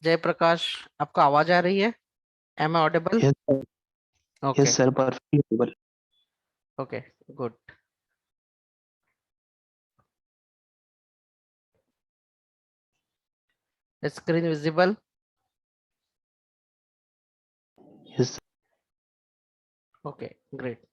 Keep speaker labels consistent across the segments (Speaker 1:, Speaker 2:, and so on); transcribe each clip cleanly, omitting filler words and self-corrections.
Speaker 1: जयप्रकाश, आपको आवाज आ रही है? Am I audible?
Speaker 2: Yes, sir.
Speaker 1: Okay,
Speaker 2: Yes, sir. Perfectly audible.
Speaker 1: Okay, good. Screen visible?
Speaker 2: Yes,
Speaker 1: okay, great.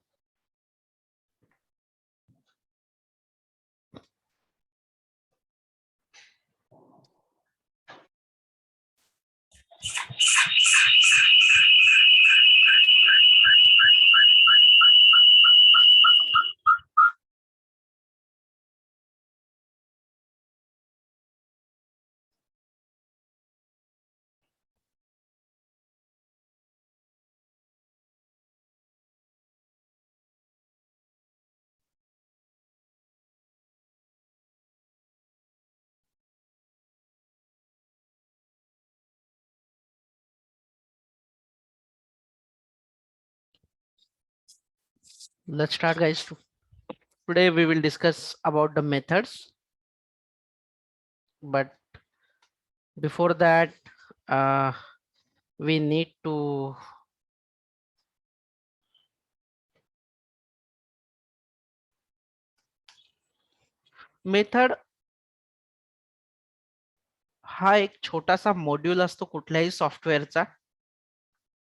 Speaker 1: Let's start, guys. Today we will discuss about the methods, but before that, uh, we need to method हा एक छोटासा module असतो कुठल्याही सॉफ्टवेअरचा,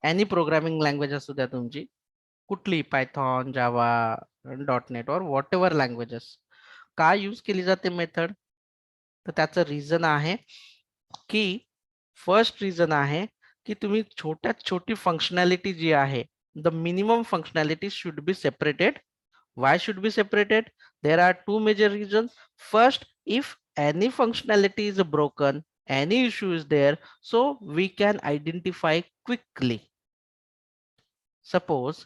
Speaker 1: any programming language असू द्या तुमची, कुठली पायथॉन, जावा, .NET और व्हॉट एव्हर लँग्वेजेस. का यूज केली जाते मेथड? तर त्याचं रिझन आहे की फर्स्ट रिझन आहे की तुम्ही छोट्यात छोटी फंक्शनॅलिटी जी आहे, the minimum functionality should be separated. Why should be separated? There are two major reasons. First, if any functionality is broken, any issue is there, so we can identify quickly. Suppose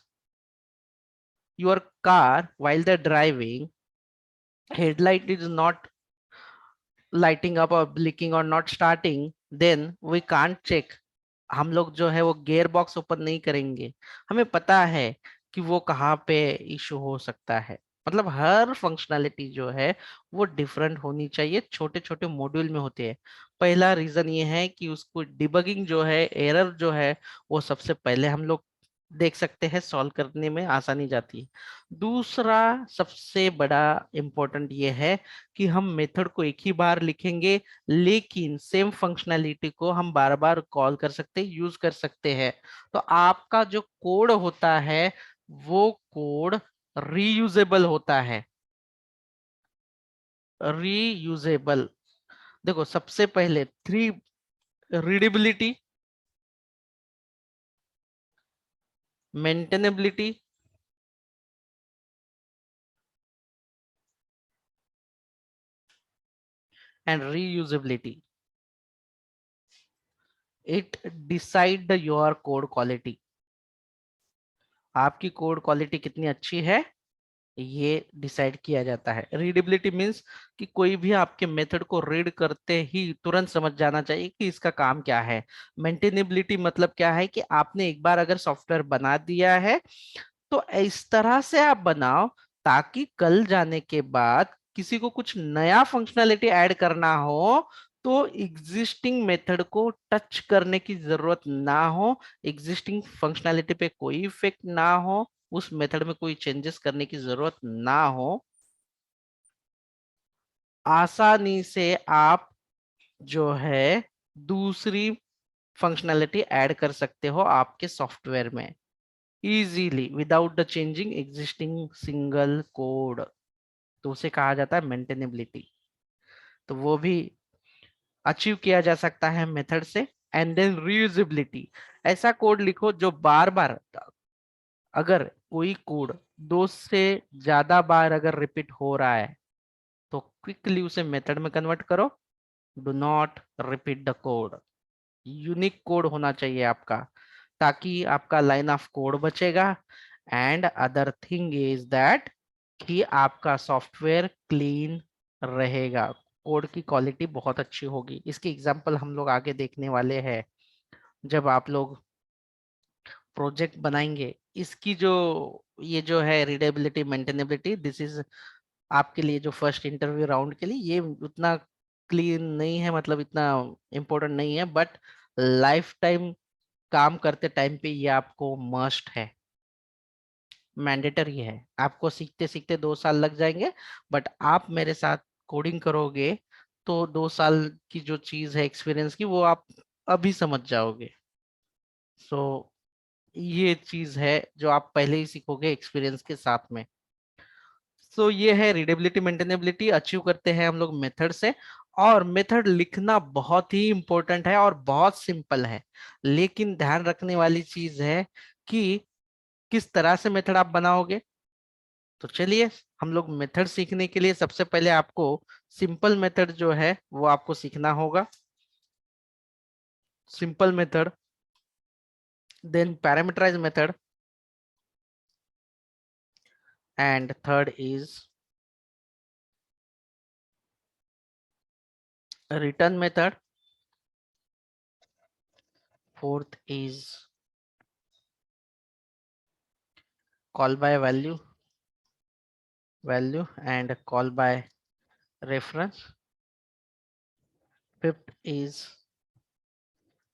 Speaker 1: your car, while they're driving, headlight is not lighting up or blinking or not starting, then we can't check. हम लोग जो है वो gear box open नहीं करेंगे, हमें पता है कि वो कहाँ पे इशू हो सकता है. मतलब हर फंक्शनैलिटी जो है वो डिफरेंट होनी चाहिए, छोटे छोटे मॉड्यूल में होते हैं. पहला रीजन ये है कि उसको डिबगिंग जो है, एरर जो है, वो सबसे पहले हम लोग देख सकते हैं, सॉल्व करने में आसानी जाती है. दूसरा सबसे बड़ा इम्पोर्टेंट ये है कि हम मेथड को एक ही बार लिखेंगे, लेकिन सेम फंक्शनैलिटी को हम बार बार कॉल कर सकते हैं, यूज कर सकते हैं. तो आपका जो कोड होता है वो कोड रीयूजेबल होता है. रीयूजेबल, देखो सबसे पहले three: readability, maintainability and reusability. It decide your code quality. आपकी कोड क्वालिटी कितनी अच्छी है ये डिसाइड किया जाता है. रीडेबिलिटी मींस कि कोई भी आपके मेथड को रीड करते ही तुरंत समझ जाना चाहिए कि इसका काम क्या है. मेंटेनेबिलिटी मतलब क्या है कि आपने एक बार अगर सॉफ्टवेयर बना दिया है तो इस तरह से आप बनाओ ताकि कल जाने के बाद किसी को कुछ नया फंक्शनैलिटी ऐड करना हो तो एग्जिस्टिंग मेथड को टच करने की जरूरत ना हो, एग्जिस्टिंग फंक्शनैलिटी पे कोई इफेक्ट ना हो, उस मेथड में कोई चेंजेस करने की जरूरत ना हो. आसानी से आप जो है दूसरी फंक्शनैलिटी ऐड कर सकते हो आपके सॉफ्टवेयर में easily without the changing existing single code. तो उसे कहा जाता है मेंटेनेबिलिटी. तो वो भी अचीव किया जा सकता है मेथड से. एंड देन रीयूजेबिलिटी, ऐसा कोड लिखो जो बार बार, अगर कोई कोड दो से ज्यादा बार अगर रिपीट हो रहा है तो क्विकली उसे मेथड में कन्वर्ट करो. Do not repeat the code. Unique code होना चाहिए आपका ताकि आपका लाइन ऑफ कोड बचेगा. And other thing is that कि आपका सॉफ्टवेयर क्लीन रहेगा, कोड की क्वालिटी बहुत अच्छी होगी. इसकी एग्जांपल हम लोग आगे देखने वाले हैं जब आप लोग प्रोजेक्ट बनाएंगे. इसकी जो ये जो है रीडेबिलिटी, मेंटेनेबिलिटी, दिस इज आपके लिए जो फर्स्ट इंटरव्यू राउंड के लिए ये उतना क्लीन नहीं है, मतलब इतना इम्पोर्टेंट नहीं है. बट लाइफ टाइम काम करते टाइम पे ये आपको मस्ट है, मैंडेटरी है। आपको सीखते सीखते 2 साल लग जाएंगे, बट आप मेरे साथ कोडिंग करोगे तो 2 साल की जो चीज है एक्सपीरियंस की, वो आप अभी समझ जाओगे। सो ये चीज है जो आप पहले ही सीखोगे एक्सपीरियंस के साथ में। सो ये है रीडेबिलिटी मेंटेनेबिलिटी, अचीव करते हैं हम लोग मेथड से। और मेथड लिखना बहुत ही इंपॉर्टेंट है और बहुत सिंपल है, लेकिन ध्यान रखने वाली चीज है कि किस तरह से मेथड आप बनाओगे। तो चलिए, हम लोग मेथड सीखने के लिए सबसे पहले आपको सिंपल मेथड जो है वो आपको सीखना होगा। Simple method, then parameterise method, and third is return method, fourth is call by value and call by reference, fifth is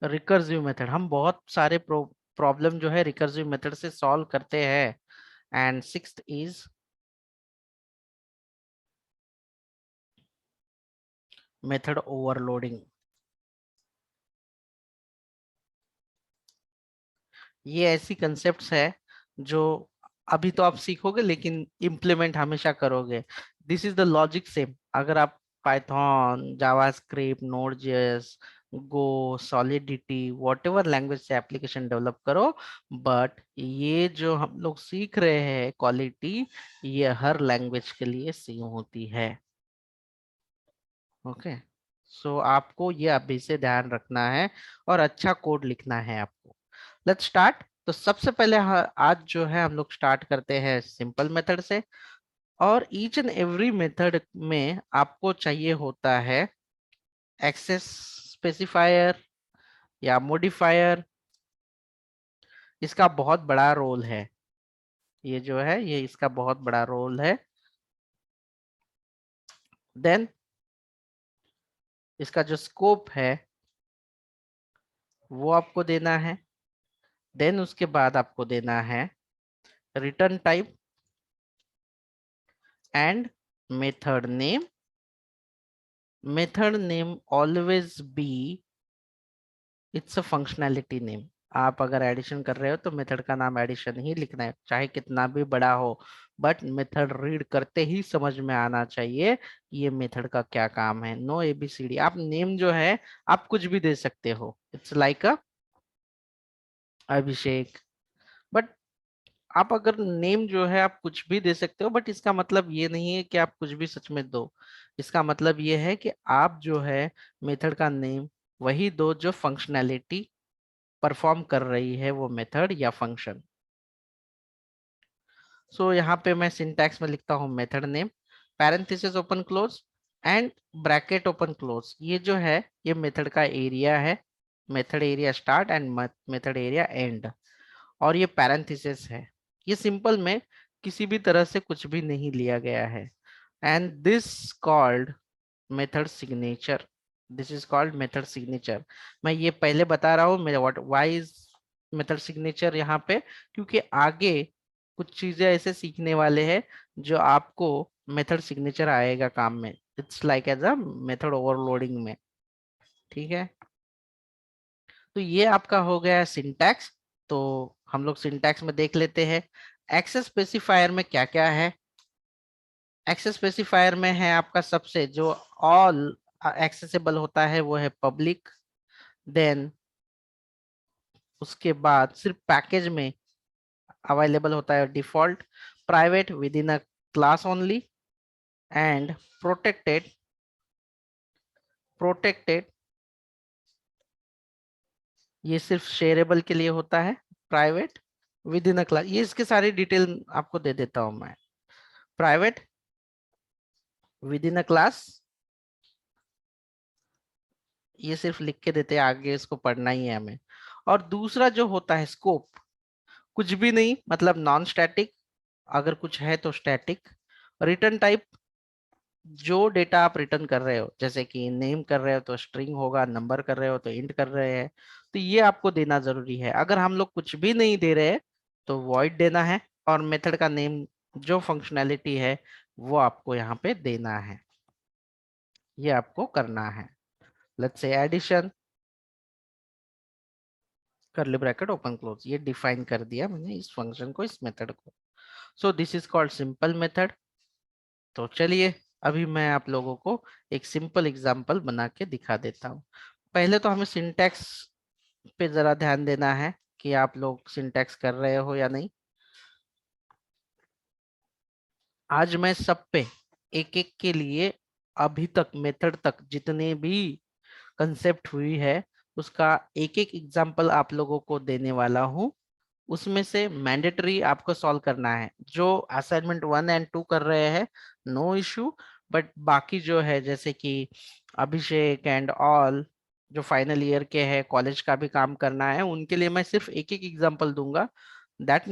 Speaker 1: recursive method. हम बहुत सारे प्रॉब्लम जो है रिकर्सिव मेथड से सॉल्व करते हैं। And sixth is method overloading. ये ऐसी कंसेप्ट्स है जो अभी तो आप सीखोगे लेकिन इम्प्लीमेंट हमेशा करोगे। This is the logic same, अगर आप Python, JavaScript, node JS, go, solidity, what language से एप्लीकेशन डेवलप करो, बट ये जो हम लोग सीख रहे हैं क्वालिटी, ये हर लैंग्वेज के लिए सेम होती है। ओके, सो आपको ये अभी से ध्यान रखना है और अच्छा कोड लिखना है आपको। Let's start. तो सबसे पहले आज जो है हम लोग स्टार्ट करते हैं सिंपल मेथड से। और ईच एंड एवरी मेथड में आपको चाहिए होता है एक्सेस स्पेसिफायर या मॉडिफायर। इसका बहुत बड़ा रोल है, ये जो है ये इसका बहुत बड़ा रोल है। देन इसका जो स्कोप है वो आपको देना है। देन उसके बाद आपको देना है return type and method name. Method name always be, it's a functionality name. आप अगर एडिशन कर रहे हो तो मेथड का नाम एडिशन ही लिखना है, चाहे कितना भी बड़ा हो, बट मेथड रीड करते ही समझ में आना चाहिए ये मेथड का क्या काम है। No ABCD. आप नेम जो है आप कुछ भी दे सकते हो, it's like a Abhishek, but आप अगर नेम जो है आप कुछ भी दे सकते हो, बट इसका मतलब ये नहीं है कि आप कुछ भी सच में दो। इसका मतलब ये है कि आप जो है मेथड का नेम वही दो जो फंक्शनैलिटी परफॉर्म कर रही है वो मेथड या फंक्शन। सो यहाँ पे मैं सिंटैक्स में लिखता हूँ method name, parenthesis open close and bracket open close. ये जो है ये मेथड का एरिया है, method area start and method area and. और ये पैरेंथेसिस है, ये सिंपल में किसी भी तरह से कुछ भी नहीं लिया गया है। And this called method signature, this is called method signature. मैं ये पहले बता रहा हूँ मेरा what why is method signature यहाँ पे, क्योंकि आगे कुछ चीजें ऐसे सीखने वाले हैं जो आपको मेथड सिग्नेचर आएगा काम में। It's like as a method overloading में। ठीक है, तो ये आपका हो गया सिंटैक्स। तो हम लोग सिंटैक्स में देख लेते हैं एक्सेस स्पेसिफायर में क्या क्या है। एक्सेस स्पेसिफायर में है आपका सबसे जो ऑल एक्सेसिबल होता है वो है पब्लिक। देन उसके बाद सिर्फ पैकेज में अवेलेबल होता है default, private with in a class only, and protected. Protected ये सिर्फ शेयरेबल के लिए होता है, private with in a class, ये इसके सारी डिटेल आपको दे देता हूं मैं। Private with in a class ये सिर्फ लिख के देते हैं, आगे इसको पढ़ना ही है हमें। और दूसरा जो होता है स्कोप, कुछ भी नहीं, मतलब नॉन स्टैटिक, अगर कुछ है तो स्टैटिक। रिटर्न टाइप, जो डेटा आप रिटर्न कर रहे हो, जैसे कि नेम कर रहे हो तो स्ट्रिंग होगा, नंबर कर रहे हो तो इंट कर रहे हैं तो ये आपको देना जरूरी है। अगर हम लोग कुछ भी नहीं दे रहे हैं तो वॉइड देना है, और मेथड का नेम जो फंक्शनैलिटी है वो आपको यहाँ पे देना है, ये आपको करना है। Let's say addition, curly bracket open close, ये डिफाइन कर दिया मैंने इस फंक्शन को, इस मेथड को। So this is called simple method. तो चलिए अभी मैं आप लोगों को एक सिंपल एग्जांपल बना के दिखा देता हूँ। पहले तो हमें सिंटैक्स पे जरा ध्यान देना है कि आप लोग सिंटैक्स कर रहे हो या नहीं। आज मैं सब पे एक एक के लिए अभी तक मेथड तक जितने भी कंसेप्ट हुई है उसका एक एक एग्जांपल आप लोगों को देने वाला हूँ। उसमें से मैंडेटरी आपको सॉल्व करना है। जो असाइनमेंट 1 और 2 कर रहे हैं नो इशू, बट बाकी जो है जैसे कि अभिषेक एंड ऑल जो फाइनल ईयर के हैं, कॉलेज का भी काम करना है, उनके लिए मैं सिर्फ एक एक एग्जांपल दूंगा। दैट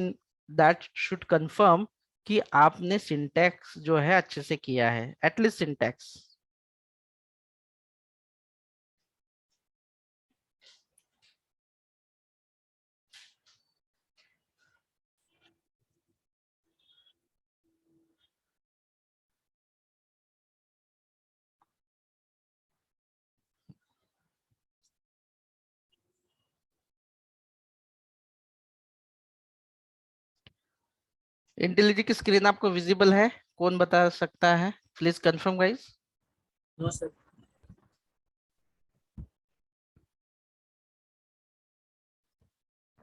Speaker 1: दैट शुड कंफर्म कि आपने सिंटैक्स जो है अच्छे से किया है, एटलीस्ट सिंटैक्स। इंटेलिजी की स्क्रीन आपको विजिबल है? कौन बता सकता है? Please confirm guys.
Speaker 3: No sir.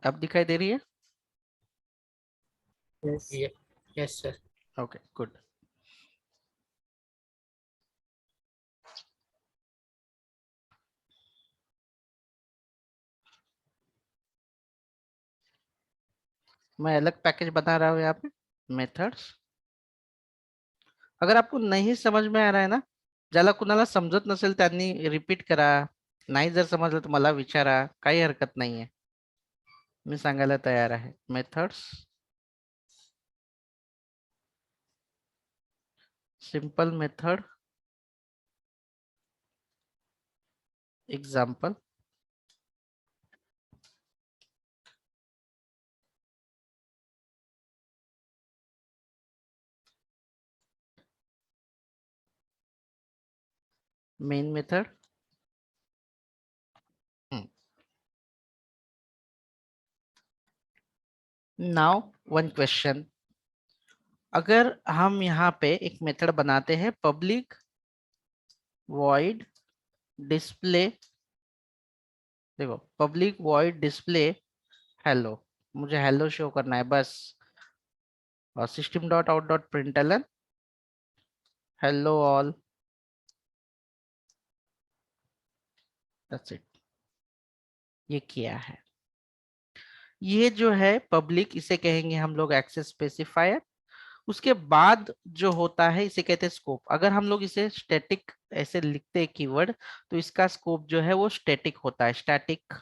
Speaker 1: अब दिखाई दे रही है?
Speaker 3: Yes yes sir.
Speaker 1: Okay good. मैं अलग पैकेज बता रहा हूँ यहाँ पे, मेथड्स। अगर आपको नहीं समझ में आ रहा है ना, ज्याला कुणाला समजत नसेल त्यांनी रिपीट करा, नाही जर समजलं तर मला विचारा, काही हरकत नाहीये, मी सांगायला तयार आहे। Methods, simple method, example, main method. Now one question, अगर हम यहाँ पे एक मेथड बनाते हैं पब्लिक वॉइड डिस्प्ले, देखो पब्लिक वॉइड डिस्प्ले हेलो, मुझे हेलो शो करना है बस, और system dot out dot println hello all, that's it. ये किया है। ये जो है पब्लिक, इसे कहेंगे हम लोग एक्सेस स्पेसिफायर। उसके बाद जो होता है इसे कहते हैं स्कोप। अगर हम लोग इसे स्टैटिक ऐसे लिखते हैं कीवर्ड, तो इसका स्कोप जो है वो स्टैटिक होता है। स्टैटिक,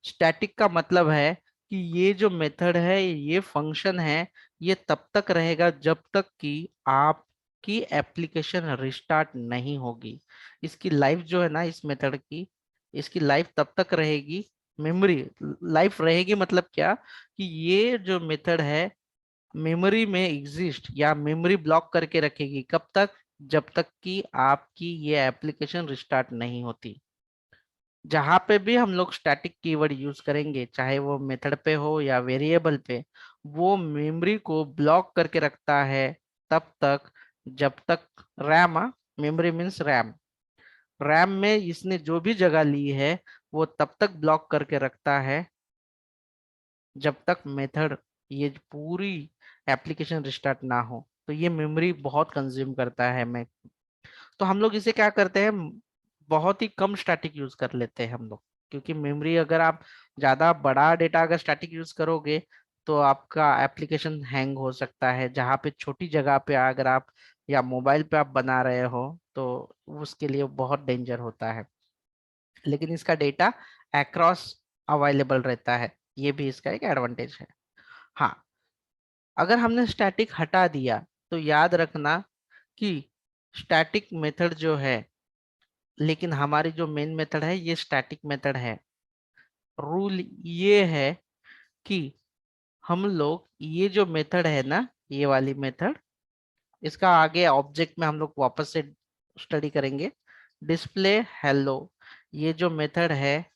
Speaker 1: स्टैटिक का मतलब है कि ये जो मेथड है, ये फंक्शन है, ये तब तक रहेगा जब तक कि आपकी एप्लीकेशन रिस्टार्ट नहीं होगी। इसकी लाइफ जो है ना इस मेथड की, इसकी लाइफ तब तक रहेगी, मेमोरी लाइफ रहेगी, मतलब क्या कि ये जो मेथड है मेमोरी में एग्जिस्ट या मेमोरी ब्लॉक करके रखेगी। कब तक? जब तक कि आपकी ये एप्लीकेशन रिस्टार्ट नहीं होती। जहां पे भी हम लोग स्टैटिक कीवर्ड यूज करेंगे, चाहे वो मेथड पे हो या वेरिएबल पे, वो मेमोरी को ब्लॉक करके रखता है तब तक जब तक RAM, memory means RAM, RAM में इसने जो भी जगह ली है वो तब तक ब्लॉक करके रखता है जब तक मेथड, ये पूरी एप्लीकेशन रिस्टार्ट ना हो। तो ये मेमोरी बहुत कंज्यूम करता है। मैं तो हम लोग इसे क्या करते हैं, बहुत ही कम स्टैटिक यूज कर लेते हैं हम लोग, क्योंकि मेमोरी अगर आप ज्यादा बड़ा डेटा अगर स्टैटिक यूज करोगे तो आपका एप्लीकेशन हैंग हो सकता है। जहाँ पे छोटी जगह पे अगर आप या मोबाइल पे आप बना रहे हो तो उसके लिए बहुत डेंजर होता है। लेकिन इसका डेटा अक्रॉस अवेलेबल रहता है, ये भी इसका एक एडवांटेज है। हाँ, अगर हमने स्टैटिक हटा दिया तो याद रखना कि स्टैटिक मेथड जो है, लेकिन हमारी जो मेन मेथड है ये स्टैटिक मेथड है, रूल ये है कि हम लोग ये जो मेथड है ना, ये वाली मेथड, इसका आगे ऑब्जेक्ट में हम लोग वापस से स्टडी करेंगे। डिस्प्ले हेलो, ये जो मेथड है,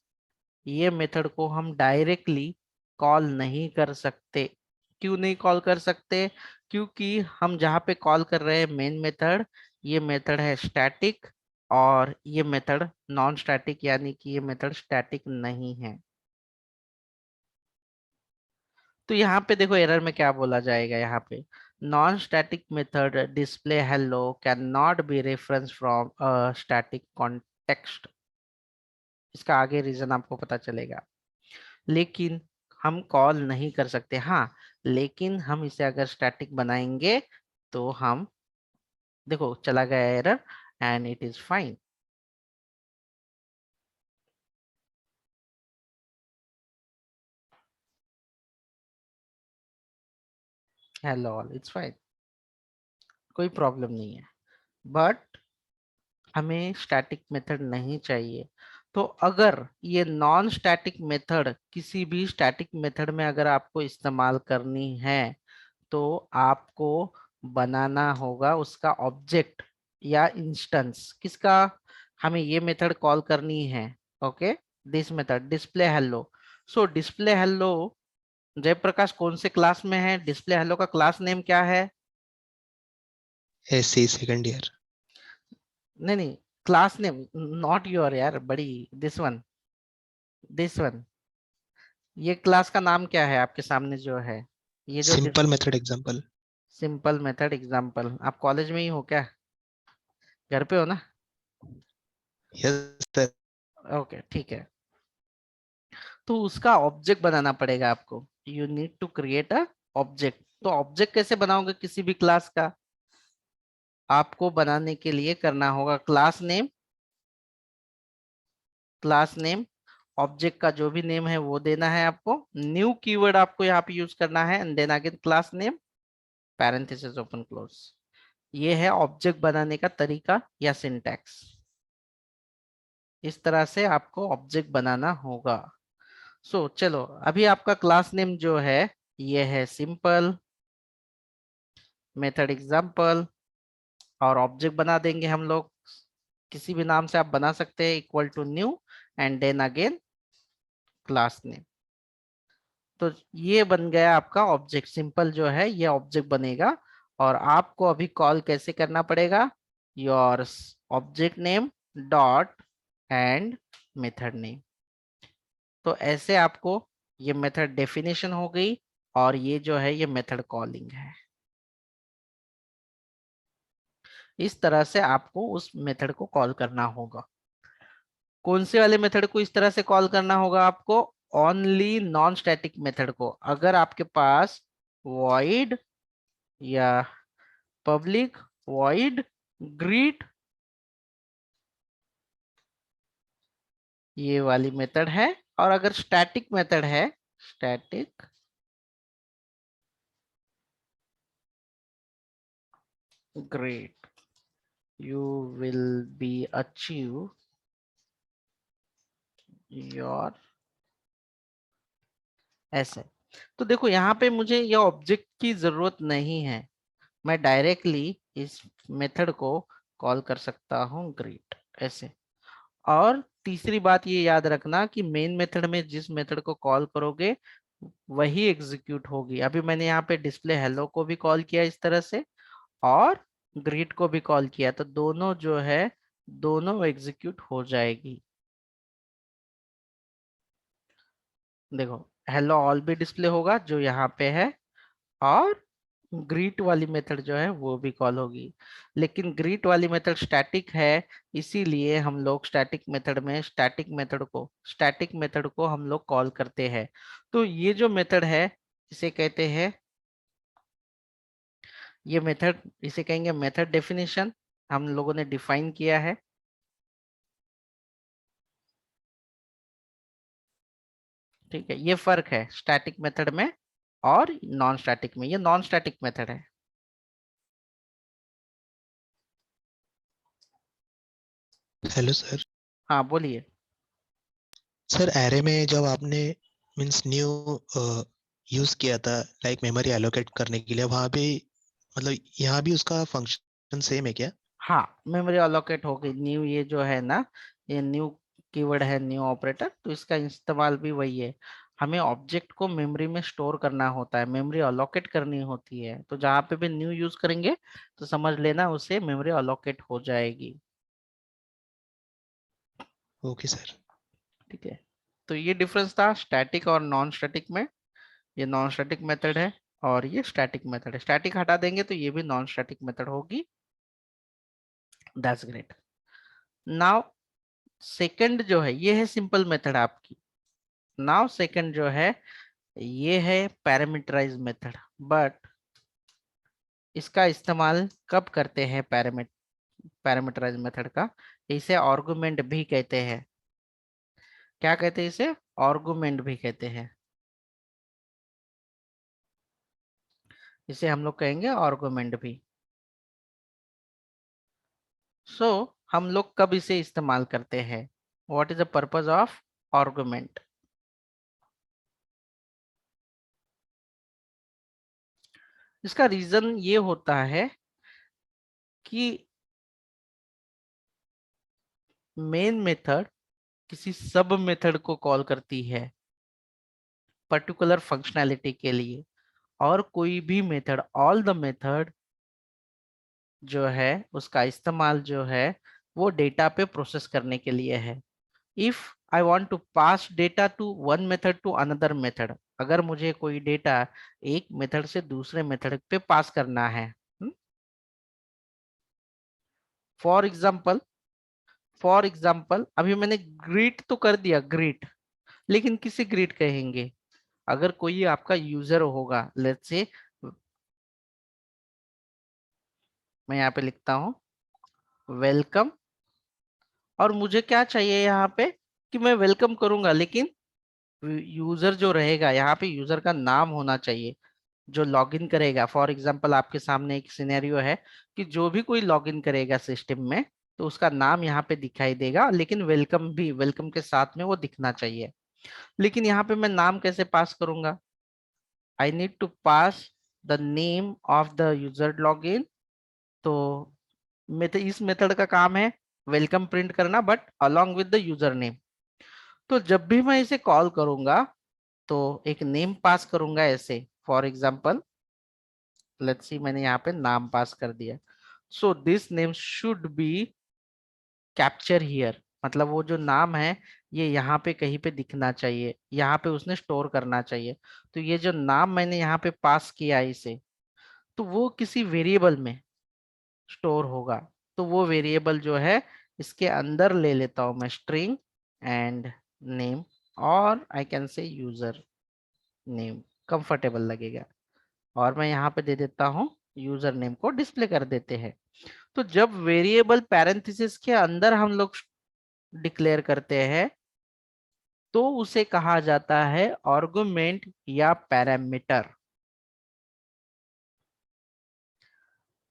Speaker 1: ये मेथड को हम डायरेक्टली कॉल नहीं कर सकते। क्यों नहीं कॉल कर सकते? क्योंकि हम जहाँ पे कॉल कर रहे हैं मेन मेथड, ये मेथड है स्टैटिक, और ये मेथड नॉन स्टैटिक, यानी कि ये मेथड स्टैटिक नहीं है। तो यहाँ पे देखो एरर में क्या बोला जाएगा, यहाँ पे non static method display hello can not be reference from a static context. इसका आगे रीजन आपको पता चलेगा। लेकिन हम कॉल नहीं कर सकते, हाँ, लेकिन हम इसे अगर स्टैटिक बनाएंगे तो हम, देखो चला गया error, and it is fine. Hello all, it's fine, कोई प्रॉब्लम नहीं है। बट हमें स्टैटिक मेथड नहीं चाहिए। तो अगर ये नॉन स्टैटिक मेथड, किसी भी स्टैटिक मेथड में अगर आपको इस्तेमाल करनी है, तो आपको बनाना होगा उसका ऑब्जेक्ट या इंस्टेंस। किसका? हमें ये मेथड कॉल करनी है। Okay, this method display hello. So display hello, Jayaprakash कौन से क्लास में है? डिस्प्ले हेलो का क्लास नेम क्या है?
Speaker 2: SC second year.
Speaker 1: नहीं नहीं, क्लास नेम, नॉट योर यार buddy, this one, this one, ये क्लास का नाम क्या है आपके सामने जो है? ये जो
Speaker 2: simple method example.
Speaker 1: Simple method example. आप कॉलेज में ही हो क्या? घर पे हो ना?
Speaker 2: Yes sir.
Speaker 1: ओके ठीक है। तो उसका ऑब्जेक्ट बनाना पड़ेगा आपको। You need to create a object. तो ऑब्जेक्ट कैसे बनाओगे किसी भी क्लास का? आपको बनाने के लिए करना होगा class name, class name, object का जो भी नेम है वो देना है आपको। न्यू कीवर्ड आपको यहाँ पे यूज करना है, and then again class name, parenthesis open close. ये है ऑब्जेक्ट बनाने का तरीका या सिंटैक्स। इस तरह से आपको ऑब्जेक्ट बनाना होगा। सो चलो, अभी आपका क्लास नेम जो है ये है सिंपल मेथड एग्जांपल, और ऑब्जेक्ट बना देंगे हम लोग, किसी भी नाम से आप बना सकते हैं, equal to new, and then again class name. तो ये बन गया आपका ऑब्जेक्ट, सिंपल जो है ये ऑब्जेक्ट बनेगा। और आपको अभी कॉल कैसे करना पड़ेगा? Your object name dot and method name. तो ऐसे आपको ये मेथड डेफिनेशन हो गई, और ये जो है ये मेथड कॉलिंग है। इस तरह से आपको उस मेथड को कॉल करना होगा। कौन से वाले मेथड को इस तरह से कॉल करना होगा आपको? ओनली नॉन स्टैटिक मेथड को। अगर आपके पास void या पब्लिक void ग्रीट, ये वाली मेथड है, और अगर स्टैटिक मेथड है, static great, you will be achieve your, ऐसे। तो देखो यहाँ पे मुझे ये ऑब्जेक्ट की जरूरत नहीं है, मैं डायरेक्टली इस मेथड को कॉल कर सकता हूँ ग्रीट, ऐसे। और तीसरी बात ये याद रखना कि मेन मेथड में जिस मेथड को कॉल करोगे वही एग्जीक्यूट होगी। अभी मैंने यहाँ पे डिस्प्ले हेलो को भी कॉल किया इस तरह से, और ग्रीट को भी कॉल किया, तो दोनों जो है दोनों एग्जीक्यूट हो जाएगी। देखो, हेलो ऑल भी डिस्प्ले होगा जो यहाँ पे है, और ग्रीट वाली मेथड जो है वो भी कॉल होगी। लेकिन ग्रीट वाली मेथड स्टैटिक है, इसीलिए हम लोग स्टैटिक मेथड को हम लोग कॉल करते हैं। तो ये जो मेथड है इसे कहते हैं, ये मेथड, इसे कहेंगे मेथड डेफिनेशन, हम लोगों ने डिफाइन किया है। ठीक है, ये फर्क है स्टैटिक मेथड में और नॉन स्टैटिक में। ये नॉन स्टैटिक मेथड है।
Speaker 2: Hello sir.
Speaker 1: हाँ बोलिए।
Speaker 2: सर एरे में जब आपने मींस न्यू यूज किया था लाइक मेमोरी एलोकेट करने के लिए, वहां पे मतलब यहाँ भी उसका फंक्शन सेम है क्या?
Speaker 1: हाँ, मेमोरी अलोकेट हो गई। न्यू ये जो है ना, ये न्यू कीवर्ड है, न्यू ऑपरेटर, तो इसका इस्तेमाल भी वही है। हमें ऑब्जेक्ट को मेमोरी में स्टोर करना होता है, मेमोरी अलोकेट करनी होती है। तो जहाँ पे भी न्यू यूज करेंगे तो समझ लेना उसे मेमोरी अलोकेट हो जाएगी।
Speaker 2: Okay sir.
Speaker 1: ठीक है, तो ये डिफरेंस था स्टैटिक और नॉन स्टैटिक में। ये नॉन स्टैटिक मेथड है और ये स्टैटिक मेथड है। स्टैटिक हटा देंगे तो ये भी नॉन स्टैटिक मेथड होगी। That's great. नाउ सेकंड जो है, ये है सिंपल मेथड आपकी। नाउ सेकंड जो है, ये है पैरामीटराइज मेथड। बट इसका इस्तेमाल कब करते हैं? पैरामीटराइज मेथड का इसे आर्गुमेंट भी कहते हैं। क्या कहते हैं इसे? आर्गुमेंट भी कहते हैं। इसे हम लोग कहेंगे आर्गुमेंट भी। सो हम लोग कब इसे इस्तेमाल करते हैं? What is the purpose of argument? इसका रीजन ये होता है कि मेन मेथड किसी सब मेथड को कॉल करती है पर्टिकुलर फंक्शनैलिटी के लिए, और कोई भी मेथड, ऑल द मेथड जो है उसका इस्तेमाल जो है वो डेटा पे प्रोसेस करने के लिए है। If I want to pass data to one method to another method, अगर मुझे कोई डेटा एक मेथड से दूसरे मेथड पे पास करना है, फॉर एग्जाम्पल, अभी मैंने ग्रीट तो कर दिया, ग्रीट, लेकिन किसे ग्रीट कहेंगे? अगर कोई आपका यूजर होगा, लेट्स से मैं यहाँ पे लिखता हूँ वेलकम, और मुझे क्या चाहिए यहाँ पे कि मैं वेलकम करूंगा, लेकिन यूजर जो रहेगा यहाँ पे, यूजर का नाम होना चाहिए जो लॉगिन करेगा। फॉर एग्जांपल आपके सामने एक सिनेरियो है कि जो भी कोई लॉगिन करेगा सिस्टम में, तो उसका नाम यहाँ पे दिखाई देगा, लेकिन वेलकम भी, वेलकम के साथ में वो दिखना चाहिए। लेकिन यहाँ पे मैं नाम कैसे पास करूंगा? I need to pass the name of the user login. तो इस मेथड का काम है वेलकम प्रिंट करना, but along with the user name. तो जब भी मैं इसे कॉल करूंगा तो एक नेम पास करूंगा ऐसे। फॉर एग्जांपल लेट्स सी, मैंने यहाँ पे नाम पास कर दिया। So this name should be capture here, मतलब वो जो नाम है ये यहाँ पे कहीं पे दिखना चाहिए, यहाँ पे उसने स्टोर करना चाहिए। तो ये जो नाम मैंने यहाँ पे पास किया है इसे, तो वो किसी वेरिएबल में स्टोर होगा। तो वो वेरिएबल जो है इसके अंदर ले लेता हूं मैं स्ट्रिंग एंड नेम, और I can say user name, comfortable लगेगा। और मैं यहाँ पे दे देता हूँ यूजर नेम को डिस्प्ले कर देते हैं। तो जब वेरिएबल पैरेंथेसिस के अंदर हम लोग डिक्लेयर करते हैं तो उसे कहा जाता है आर्गुमेंट या parameter.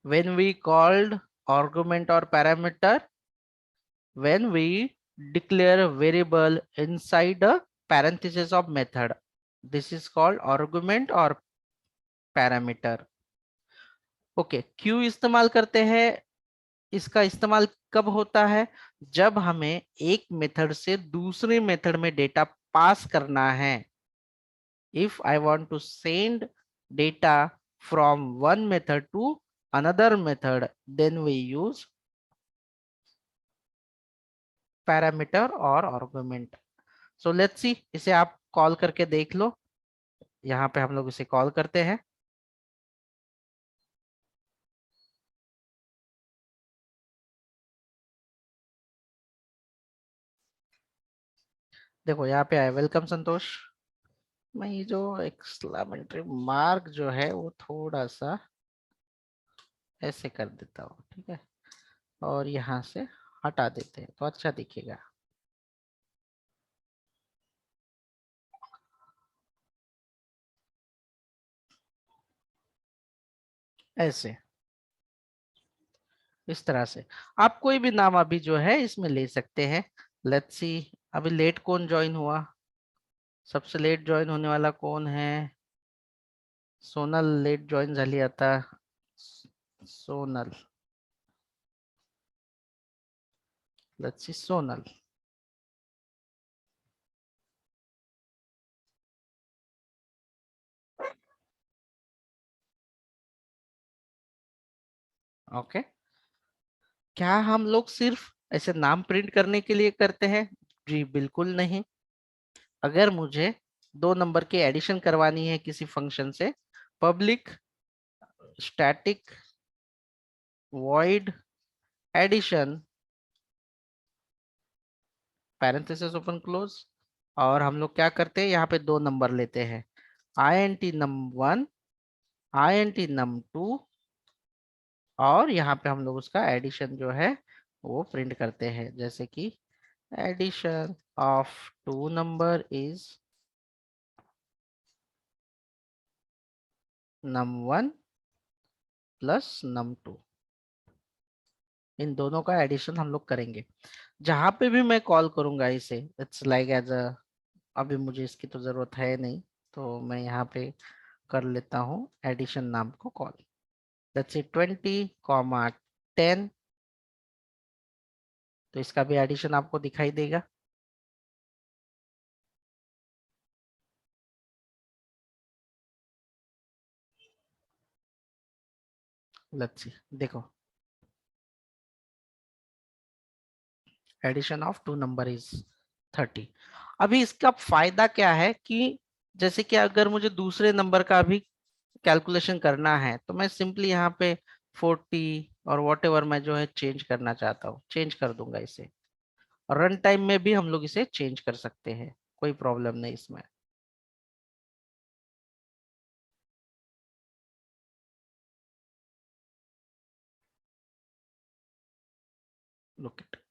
Speaker 1: When we called argument or parameter, when we declare a variable inside a parenthesis of method, this is called argument or parameter. Okay, क्यों इस्तेमाल करते हैं? इसका इस्तेमाल कब होता है? जब हमें एक मेथड से दूसरे मेथड में डेटा पास करना है। If I want to send data from one method to another method, then we use parameter और आर्गुमेंट। सो लेट्स सी, इसे आप कॉल करके देख लो। यहाँ पे हम लोग इसे कॉल करते हैं। देखो यहाँ पे आया वेलकम संतोष। मैं ये जो एक्सक्लेमेटरी मार्क जो है वो थोड़ा सा ऐसे कर देता हूँ, ठीक है, और यहाँ से हटा देते हैं तो अच्छा दिखेगा। ऐसे, इस तरह से आप कोई भी नाम अभी जो है इसमें ले सकते हैं। लेट्स सी, अभी लेट कौन ज्वाइन हुआ? सबसे लेट ज्वाइन होने वाला कौन है? सोनल लेट ज्वाइन झाली आता. Sonal, let's see Sonal. Okay. क्या हम लोग सिर्फ ऐसे नाम प्रिंट करने के लिए करते हैं? जी बिल्कुल नहीं. अगर मुझे दो नंबर की एडिशन करवानी है किसी फंक्शन से, public static void addition parenthesis open close, और हम लोग क्या करते हैं, यहाँ पे दो नंबर लेते हैं, int num1 int num2, और यहाँ पे हम लोग उसका एडिशन जो है वो प्रिंट करते हैं, जैसे कि addition of two number is num1 plus num2. इन दोनों का एडिशन हम लोग करेंगे. जहां पे भी मैं कॉल करूंगा इसे, इट्स लाइक एज अ, अभी मुझे इसकी तो जरूरत है नहीं, तो मैं यहाँ पे कर लेता हूँ एडिशन नाम को कॉल. लेट्स से 20, 10, तो इसका भी एडिशन आपको दिखाई देगा. लेट्स सी, देखो addition of two number is 30. अभी इसका फायदा क्या है कि जैसे कि अगर मुझे दूसरे नंबर का भी कैलकुलेशन करना है, तो मैं सिंपली यहाँ पे 40 और वॉट एवर मैं जो है चेंज करना चाहता हूँ, चेंज कर दूंगा इसे. रन टाइम में भी हम लोग इसे चेंज कर सकते हैं, कोई प्रॉब्लम नहीं इसमें. Look it.